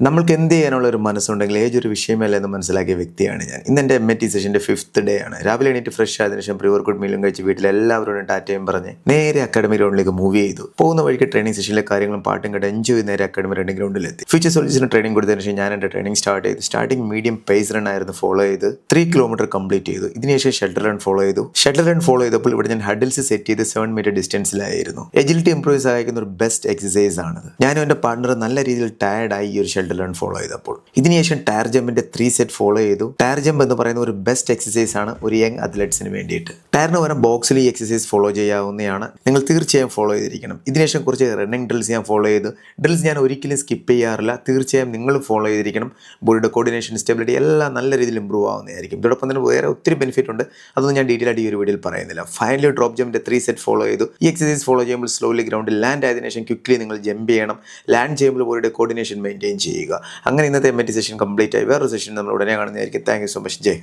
നമ്മൾക്ക് എന്ത് ചെയ്യാനുള്ള ഒരു മനസ്സുണ്ടെങ്കിൽ ഏതൊരു വിഷയമല്ല എന്ന് മനസ്സിലാക്കിയ വ്യക്തിയാണ് ഞാൻ. ഇന്ന് എൻ്റെ MIT സെഷൻ്റെ 5th ഡേ ആണ്. രാവിലെ എണീറ്റ് ഫ്രഷ് ആയതിനു ശേഷം പ്രീ വർക്കൗട്ട് മീലും കഴിച്ച് വീട്ടിലെല്ലാവരോടും ടാറ്റയും പറഞ്ഞ് നേരെ അക്കാഡമി ഗ്രൗണ്ടിലേക്ക് മൂവ് ചെയ്തു. പോകുന്ന വഴിക്ക് ട്രെയിനിങ് സെഷനിലെ കാര്യങ്ങളും പാട്ടും കേട്ട് എൻജോയ് ചെയ്ത് നേരെ അക്കാഡമി റണ്ണിംഗ് ഗ്രൗണ്ടിലെത്തി. ഫ്യൂച്ചർ സോൾജേഴ്സിന് ട്രെയിനിങ് കൊടുത്തതിന് ശേഷം ഞാൻ എൻ്റെ ട്രെയിനിങ് സ്റ്റാർട്ട് ചെയ്തു. സ്റ്റാർട്ടിങ് മീഡിയം പേസ് റൺ ആയിരുന്നു ഫോളോ ചെയ്ത് 3 കിലോമീറ്റർ കംപ്ലീറ്റ് ചെയ്തു. ഇതിനുശേഷം ഷട്ടിൽ റൺ ഫോളോ ചെയ്തു. ഷട്ടിൽ റൺ ഫോളോ ചെയ്തപ്പോൾ ഇവിടെ ഞാൻ ഹഡിൽസ് സെറ്റ് ചെയ്ത് 7 മീറ്റർ ഡിസ്റ്റൻസിലായിരുന്നു. എജിലിറ്റി ഇംപ്രൂവ് സഹായിക്കുന്ന ഒരു ബെസ്റ്റ് എക്സസൈസ് ആണത്. ഞാനും എൻ്റെ പാർട്ണർ നല്ല രീതിയിൽ ടയർഡായി ഈ ഒരു ഷട്ടിൽ റൺ ഫോളോ ചെയ്തപ്പോൾ. ഇതിനുശേഷം ടയർ ജമ്പിന്റെ 3 സെറ്റ് ഫോളോ ചെയ്തു. ടയർ ജമ്പ് എന്ന് പറയുന്ന ഒരു ബെസ്റ്റ് എക്സസൈസ് ആണ് ഒരു യങ് അത്ലറ്റ്സിന് വേണ്ടിയിട്ട്. ടയറിന് പകരം ബോക്സിൽ ഈ എക്സസൈസ് ഫോളോ ചെയ്യാവുന്നതാണ്. നിങ്ങൾ തീർച്ചയായും ഫോളോ ചെയ്തിരിക്കണം. ഇതിനുശേഷം കുറച്ച് റണ്ണിങ് ഡ്രിൽസ് ഞാൻ ഫോളോ ചെയ്തു. ഡ്രിൽസ് ഞാൻ ഒരിക്കലും സ്കിപ്പ് ചെയ്യാറില്ല. തീർച്ചയായും നിങ്ങൾ ഫോളോ ചെയ്തിരിക്കണം. ബോഡിയുടെ കോർഡിനേഷൻ, സ്റ്റെബിലിറ്റി എല്ലാം നല്ല രീതിയിൽ ഇമ്പ്രൂവ് ആവുന്നതായിരിക്കും. ഇതോടൊപ്പം തന്നെ വേറെ ഒത്തിരി ബെനിഫിറ്റ് ഉണ്ട്. അതൊന്നും ഞാൻ ഡീറ്റെയിൽ ആയിട്ട് ഈ ഒരു വീഡിയോയിൽ പറയുന്നില്ല. ഫൈനലി ഡ്രോപ്പ് ജമ്പിന്റെ 3 സെറ്റ് ഫോളോ ചെയ്തു. ഈ എക്സസൈസ് ഫോളോ ചെയ്യുമ്പോൾ സ്ലോലി ഗ്രൗണ്ടിൽ ലാൻഡ് ആയതിനു ശേഷം ക്വിക്ലി നിങ്ങൾ ജമ്പ് ചെയ്യണം. ലാൻഡ് ചെയ്യുമ്പോൾ ബോഡിയുടെ കോർഡിനേഷൻ മെയിൻറ്റെയിൻ ചെയ്യുക. അങ്ങനെ ഇന്നത്തെ MIT സെഷൻ കംപ്ലീറ്റ് ആയി. വേറൊരു സെഷൻ നമ്മൾ ഉടനെ കാണുന്നതായിരിക്കും. Thank you so much. Jai.